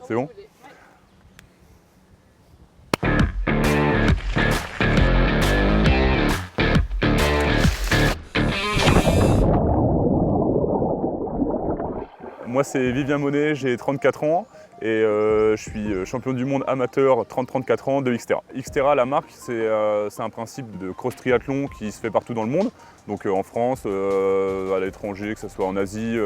C'est bon? Moi, c'est Vivien Monet, j'ai 34 ans et je suis champion du monde amateur 30-34 ans de Xterra. Xterra, la marque, c'est un principe de cross triathlon qui se fait partout dans le monde, donc en France, à l'étranger, que ce soit en Asie,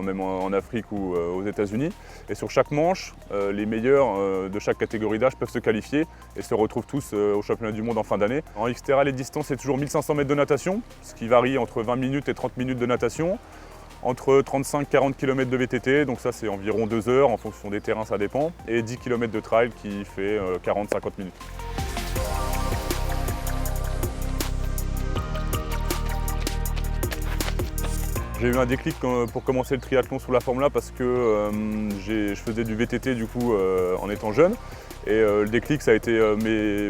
même en Afrique ou aux États-Unis. Et sur chaque manche, les meilleurs de chaque catégorie d'âge peuvent se qualifier et se retrouvent tous au championnat du monde en fin d'année. En Xterra, les distances, c'est toujours 1500 mètres de natation, ce qui varie entre 20 minutes et 30 minutes de natation. Entre 35-40 km de VTT, donc ça c'est environ 2 heures, en fonction des terrains ça dépend, et 10 km de trail qui fait 40-50 minutes. J'ai eu un déclic pour commencer le triathlon sous la forme là parce que je faisais du VTT du coup en étant jeune, et le déclic ça a été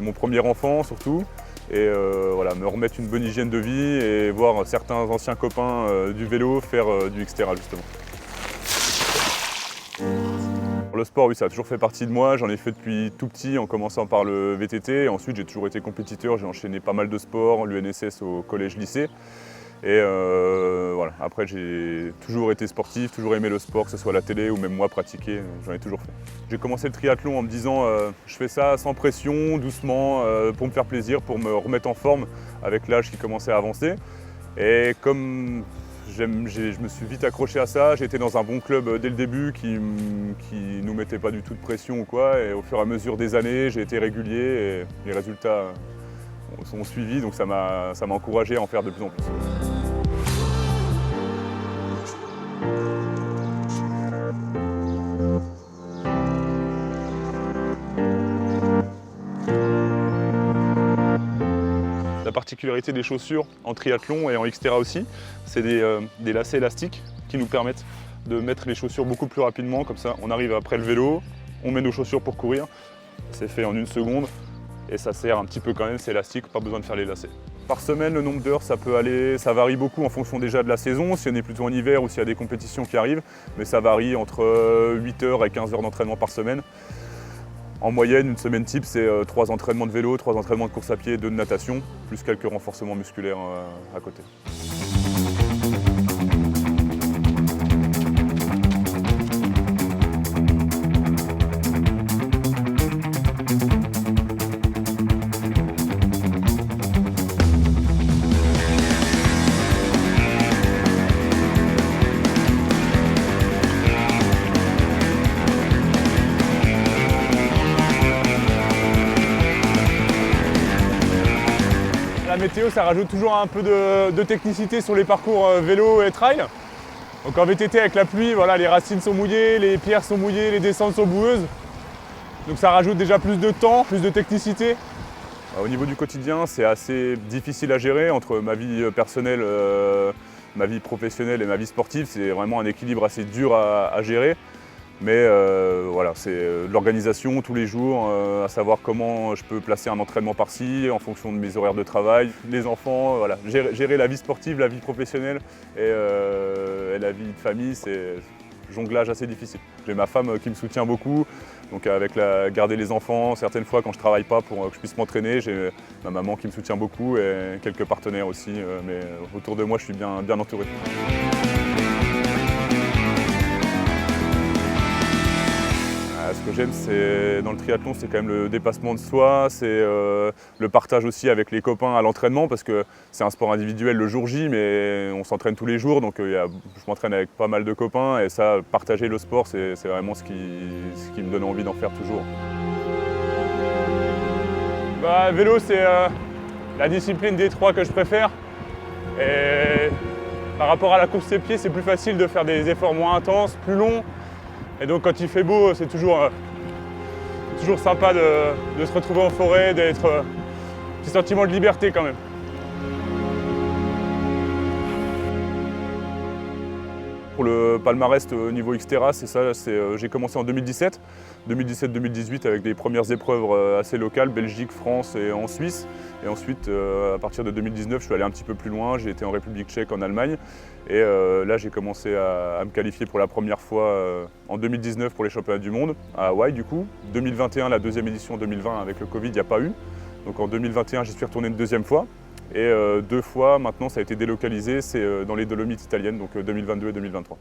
mon premier enfant surtout. Et voilà, me remettre une bonne hygiène de vie et voir certains anciens copains du vélo faire du Xterra justement. Le sport, oui, ça a toujours fait partie de moi. J'en ai fait depuis tout petit en commençant par le VTT. Ensuite, j'ai toujours été compétiteur. J'ai enchaîné pas mal de sports, l'UNSS au collège-lycée. Et voilà. Après, j'ai toujours été sportif, toujours aimé le sport, que ce soit à la télé ou même moi pratiquer, j'en ai toujours fait. J'ai commencé le triathlon en me disant je fais ça sans pression, doucement, pour me faire plaisir, pour me remettre en forme avec l'âge qui commençait à avancer. Et comme je me suis vite accroché à ça, j'ai été dans un bon club dès le début qui nous mettait pas du tout de pression ou quoi. Et au fur et à mesure des années, j'ai été régulier et les résultats sont suivis, donc ça m'a encouragé à en faire de plus en plus. La particularité des chaussures en triathlon et en Xterra aussi, c'est des lacets élastiques qui nous permettent de mettre les chaussures beaucoup plus rapidement, comme ça on arrive après le vélo, on met nos chaussures pour courir, c'est fait en 1 seconde. Et ça sert un petit peu quand même, c'est élastique, pas besoin de faire les lacets. Par semaine, le nombre d'heures, ça varie beaucoup en fonction déjà de la saison, si on est plutôt en hiver ou s'il y a des compétitions qui arrivent, mais ça varie entre 8 heures et 15 heures d'entraînement par semaine. En moyenne, une semaine type, c'est 3 entraînements de vélo, 3 entraînements de course à pied, 2 de natation, plus quelques renforcements musculaires à côté. La météo, ça rajoute toujours un peu de technicité sur les parcours vélo et trail. Donc en VTT avec la pluie, voilà, les racines sont mouillées, les pierres sont mouillées, les descentes sont boueuses. Donc ça rajoute déjà plus de temps, plus de technicité. Au niveau du quotidien, c'est assez difficile à gérer entre ma vie personnelle, ma vie professionnelle et ma vie sportive. C'est vraiment un équilibre assez dur à gérer. Mais voilà, c'est de l'organisation tous les jours, à savoir comment je peux placer un entraînement par-ci en fonction de mes horaires de travail. Les enfants, voilà, gérer la vie sportive, la vie professionnelle et la vie de famille, c'est jonglage assez difficile. J'ai ma femme qui me soutient beaucoup, donc avec garder les enfants, certaines fois quand je ne travaille pas pour que je puisse m'entraîner, j'ai ma maman qui me soutient beaucoup et quelques partenaires aussi, mais autour de moi je suis bien entouré. Ce que j'aime dans le triathlon, c'est quand même le dépassement de soi, c'est le partage aussi avec les copains à l'entraînement, parce que c'est un sport individuel le jour J, mais on s'entraîne tous les jours, donc je m'entraîne avec pas mal de copains, et ça, partager le sport, c'est vraiment ce qui me donne envie d'en faire toujours. Vélo, c'est la discipline des 3 que je préfère, et par rapport à la course à pied, c'est plus facile de faire des efforts moins intenses, plus longs. Et donc quand il fait beau, c'est toujours sympa de se retrouver en forêt, d'être un petit sentiment de liberté quand même. Pour le palmarès au niveau Xterra, c'est ça, j'ai commencé en 2017, 2017-2018 avec des premières épreuves assez locales, Belgique, France et en Suisse. Et ensuite, à partir de 2019, je suis allé un petit peu plus loin, j'ai été en République tchèque, en Allemagne. Et là, j'ai commencé à me qualifier pour la première fois en 2019 pour les championnats du monde, à Hawaï du coup. 2021, la deuxième édition, 2020, avec le Covid, il n'y a pas eu. Donc en 2021, j'y suis retourné une deuxième fois. Et 2 fois, maintenant, ça a été délocalisé, c'est dans les Dolomites italiennes, donc 2022 et 2023.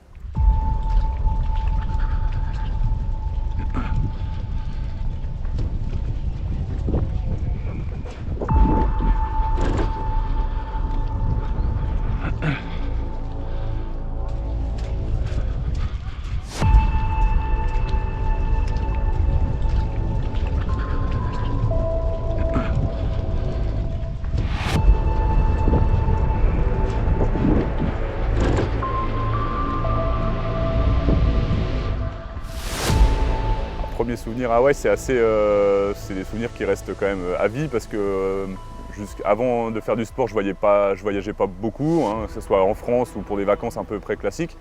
Premier souvenir à Hawaï, c'est des souvenirs qui restent quand même à vie parce que avant de faire du sport, je voyageais pas beaucoup, hein, que ce soit en France ou pour des vacances un peu près classiques.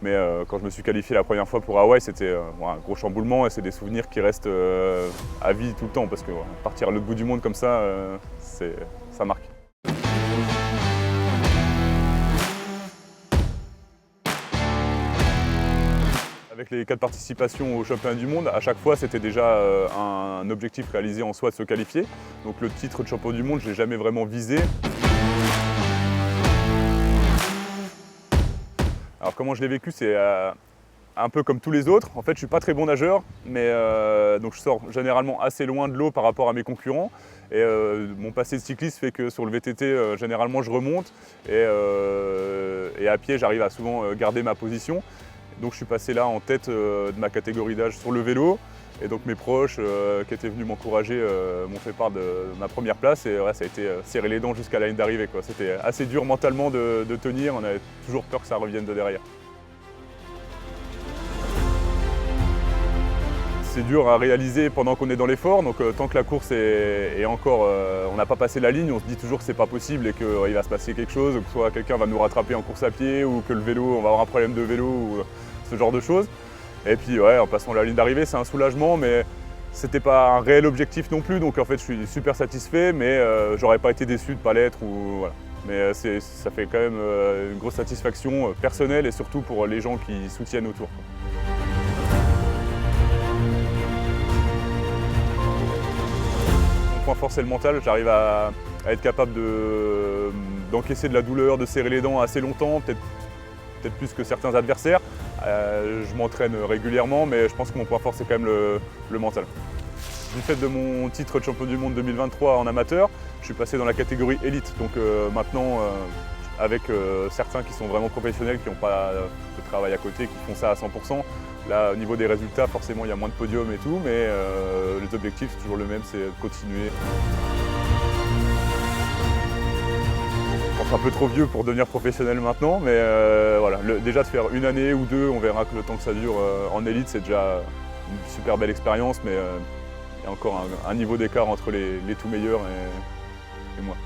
Mais quand je me suis qualifié la première fois pour Hawaï, c'était un gros chamboulement et c'est des souvenirs qui restent à vie tout le temps parce que partir à l'autre bout du monde comme ça, ça marque. Avec les 4 participations aux championnats du monde, à chaque fois c'était déjà un objectif réalisé en soi de se qualifier. Donc le titre de champion du monde, je ne l'ai jamais vraiment visé. Alors comment je l'ai vécu, c'est un peu comme tous les autres. En fait, je ne suis pas très bon nageur, mais donc je sors généralement assez loin de l'eau par rapport à mes concurrents. Et mon passé de cycliste fait que sur le VTT, généralement je remonte et à pied, j'arrive à souvent garder ma position. Donc je suis passé là en tête de ma catégorie d'âge sur le vélo. Et donc mes proches qui étaient venus m'encourager m'ont fait part de ma première place. Et ouais, ça a été serrer les dents jusqu'à la ligne d'arrivée. C'était assez dur mentalement de tenir, on avait toujours peur que ça revienne de derrière. C'est dur à réaliser pendant qu'on est dans l'effort, donc tant que la course est encore, on n'a pas passé la ligne, on se dit toujours que c'est pas possible et qu'il va se passer quelque chose, que soit quelqu'un va nous rattraper en course à pied ou que le vélo, on va avoir un problème de vélo ou ce genre de choses. Et puis ouais, en passant la ligne d'arrivée, c'est un soulagement, mais c'était pas un réel objectif non plus, donc en fait je suis super satisfait, mais j'aurais pas été déçu de pas l'être ou voilà. Mais ça fait quand même une grosse satisfaction personnelle et surtout pour les gens qui soutiennent autour. Mon point fort, c'est le mental. J'arrive à être capable d'encaisser de la douleur, de serrer les dents assez longtemps, peut-être plus que certains adversaires. Je m'entraîne régulièrement, mais je pense que mon point fort, c'est quand même le mental. Du fait de mon titre de champion du monde 2023 en amateur, je suis passé dans la catégorie élite. Donc maintenant, avec certains qui sont vraiment professionnels, qui n'ont pas de travail à côté, qui font ça à 100%, là, au niveau des résultats, forcément, il y a moins de podiums et tout, mais les objectifs, c'est toujours le même, c'est de continuer. Je pense un peu trop vieux pour devenir professionnel maintenant, mais voilà, déjà de faire une année ou deux, on verra que le temps que ça dure en élite, c'est déjà une super belle expérience, mais il y a encore un niveau d'écart entre les tout meilleurs et moi.